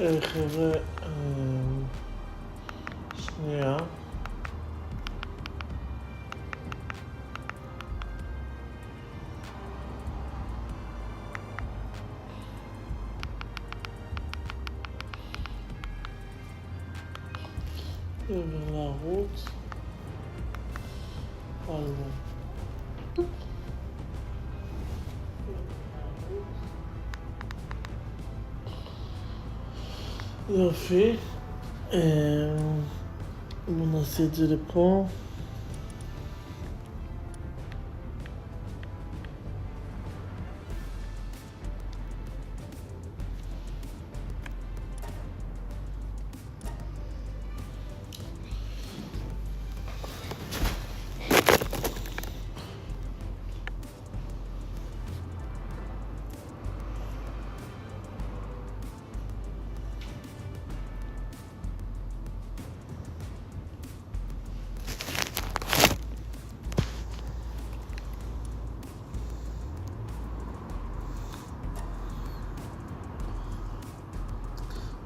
חבר'ה, שנייה. לערוץ פלווארד. יופי. בואו נעשה את זה לפה.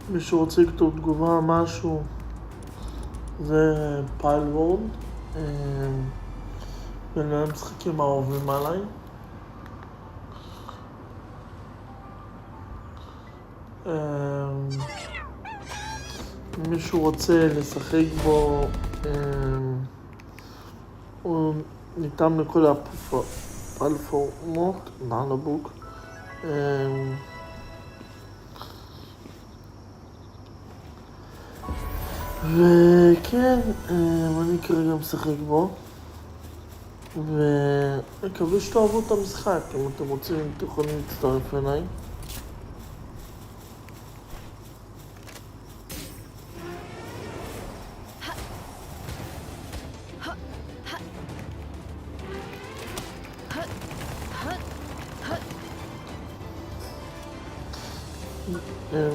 מישהו רוצה לכתוב תגובה, משהו, זה פלווארד. בין משחקים האהובים עליי. מישהו רוצה לשחק בו, הוא ניתן לכל הפלטפורמות, נעלבוק. וכן, אני כרגע משחק בו, ומקווה שתאהבו את המשחק. אם אתם רוצים, אתם יכולים להצטרף אליי.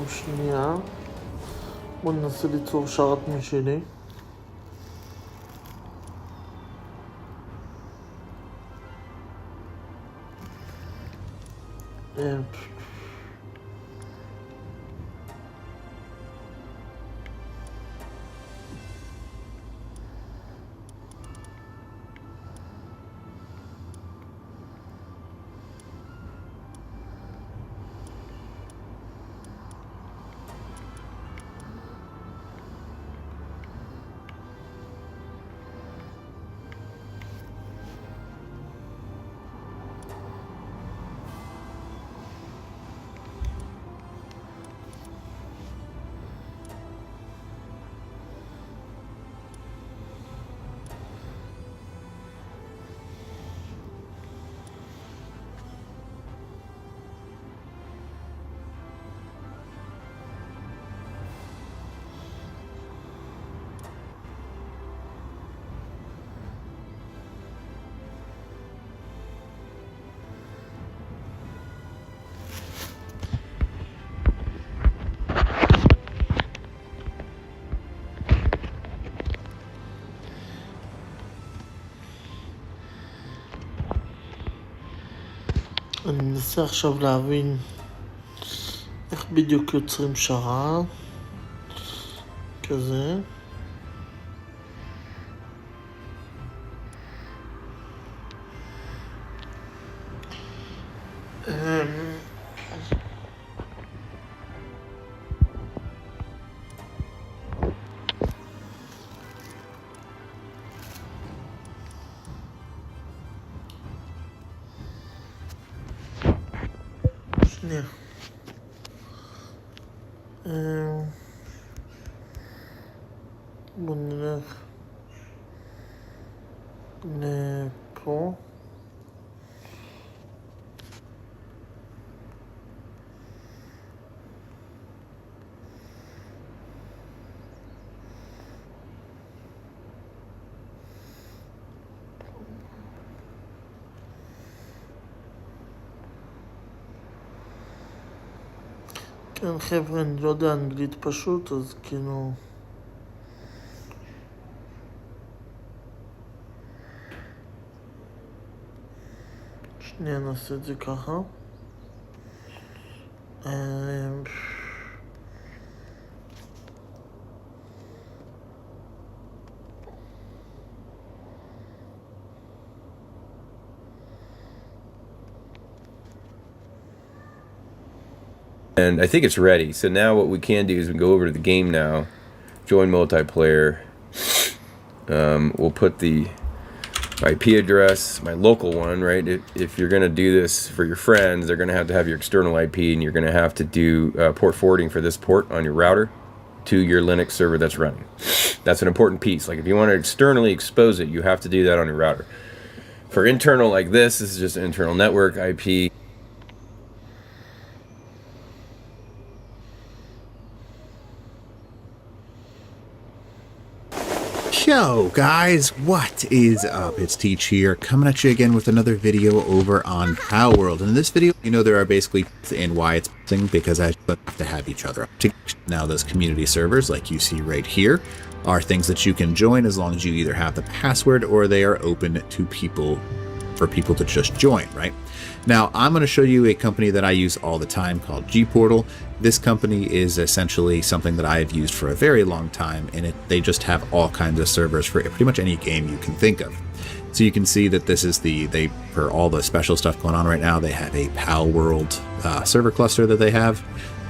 שנייה, בואו ננסה ליצור שרת משלי. אני מנסה עכשיו להבין איך בדיוק יוצרים שרת כזה. שנייה. בואו נלך לפה. כן חבר'ה, אני לא יודע אנגלית פשוט, אז כאילו... שנייה, נעשה את זה ככה. And I think it's ready. So now what we can do is we go over to the game now, join multiplayer. We'll put the IP address, my local one, right? If you're going to do this for your friends, they're going to have your external IP, and you're going to have to do port forwarding for this port on your router to your Linux server that's running. That's an important piece. Like if you want to externally expose it, you have to do that on your router. For internal like this is just an internal network IP. Yo guys, what is up? It's Teach here, coming at you again with another video over on Pal-World. And in this video, you know, there are basically and why it's missing, because I have to have each other. Now those community servers, like you see right here, are things that you can join as long as you either have the password or they are open to people, for people to just join, right? Now, I'm going to show you a company that I use all the time called Gportal. This company is essentially something that I have used for a very long time, and they just have all kinds of servers for pretty much any game you can think of. So you can see that this is for all the special stuff going on right now, they have a Pal-World server cluster that they have,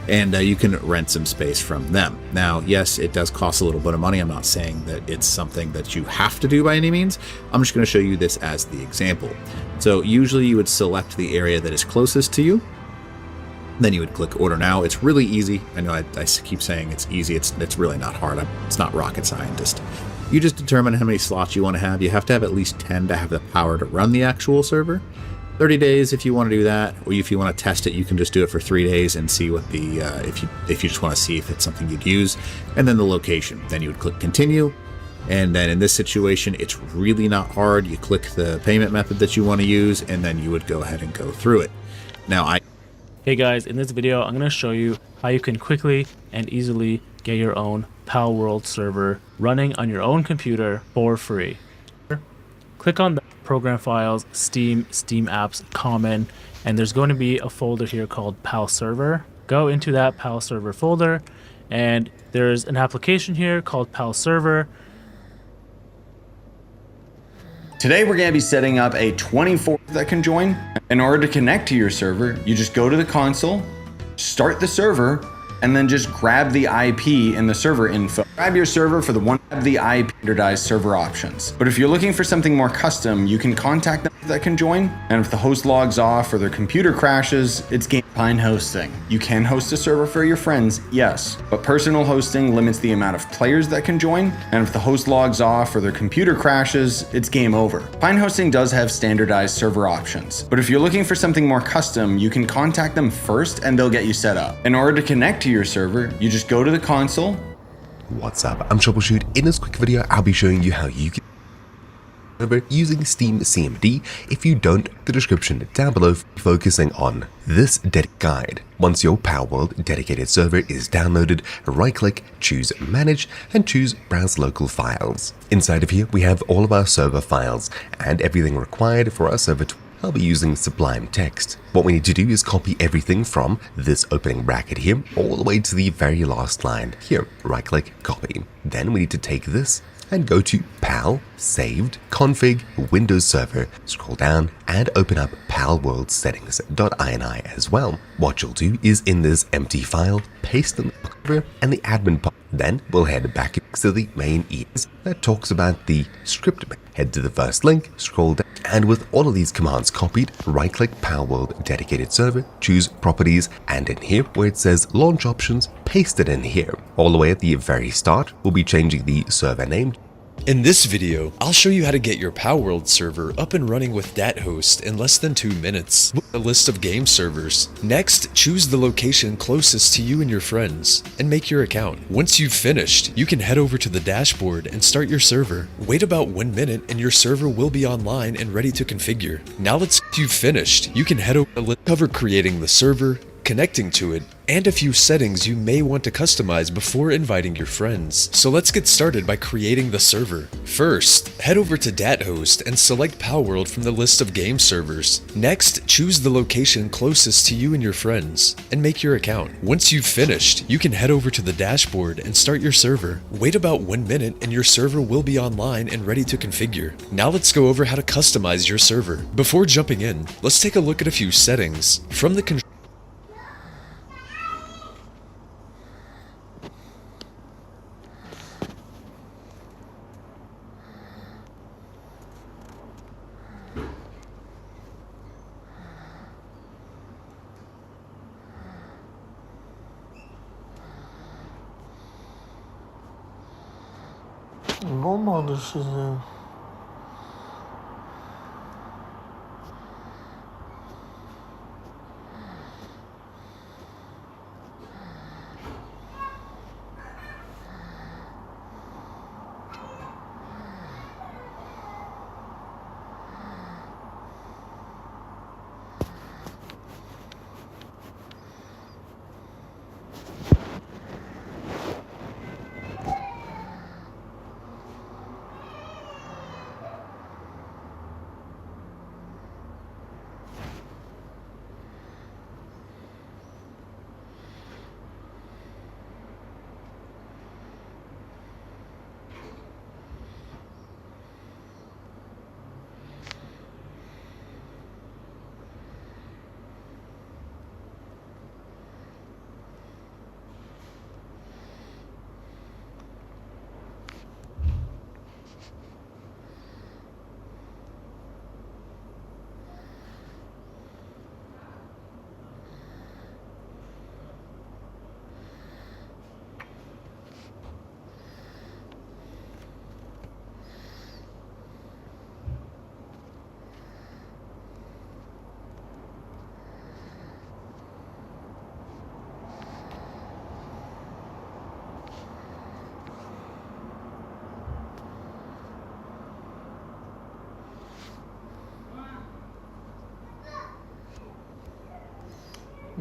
and you can rent some space from them. Now, yes, it does cost a little bit of money. I'm not saying that it's something that you have to do by any means. I'm just going to show you this as the example. So usually you would select the area that is closest to you. Then you would click order now. It's really easy. I know I keep saying it's easy. It's really not hard. It's not rocket scientist. You just determine how many slots you want to have. You have to have at least 10 to have the power to run the actual server. 30 days if you want to do that, or if you want to test it, you can just do it for 3 days and see what the if you just want to see if it's something you'd use. And then the location. Then you would click continue. And then in this situation, it's really not hard. You click the payment method that you want to use, and then you would go ahead and go through it. Now, Hey guys, in this video, I'm going to show you how you can quickly and easily get your own Pal-World server running on your own computer for free. Click on the program files, Steam apps, common, and there's going to be a folder here called Pal Server. Go into that Pal Server folder, and there's an application here called Pal Server. Today we're going to be setting up a 24 that can join. In order to connect to your server, you just go to the console, start the server, and then just grab the IP in the server info. Grab your server for the IP standardized server options. But if you're looking for something more custom, you can contact them that can join. And if the host logs off or their computer crashes, it's Pine Hosting. You can host a server for your friends, yes, but personal hosting limits the amount of players that can join. And if the host logs off or their computer crashes, it's game over. Pine Hosting does have standardized server options. But if you're looking for something more custom, you can contact them first and they'll get you set up. In order to connect to your server, you just go to the console. What's up? I'm Troubleshoot. In this quick video, I'll be showing you how you can server using Steam CMD. If you don't, the description down below focusing on this guide. Once your Pal-World dedicated server is downloaded, right-click, choose Manage, and choose Browse Local Files. Inside of here, we have all of our server files and everything required for our server to I'll be using Sublime Text. What we need to do is copy everything from this opening bracket here all the way to the very last line here. Right click, copy. Then we need to take this and go to Pal, Saved, Config, Windows Server, scroll down and open up Pal-World Settings.ini as well. What you'll do is in this empty file, paste the cover and the admin part. Then we'll head back to the main ES that talks about the script. Head to the first link, scroll down, and with all of these commands copied, right-click Pal-World Dedicated Server, choose Properties, and in here where it says Launch Options, paste it in here. All the way at the very start, we'll be changing the server name. In this video, I'll show you how to get your Pal-World server up and running with DatHost in less than 2 minutes. With a list of game servers. Next, choose the location closest to you and your friends, and make your account. Once you've finished, you can head over to the dashboard and start your server. Wait about 1 minute and your server will be online and ready to configure. Now let's you've finished, you can head over to cover creating the server, connecting to it, and a few settings you may want to customize before inviting your friends. So let's get started by creating the server. First, head over to DatHost and select Pal-World from the list of game servers. Next, choose the location closest to you and your friends, and make your account. Once you've finished, you can head over to the dashboard and start your server. Wait about 1 minute and your server will be online and ready to configure. Now let's go over how to customize your server. Before jumping in, let's take a look at a few settings. From the לא אמרנו שזה...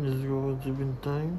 נסגור את זה בינתיים.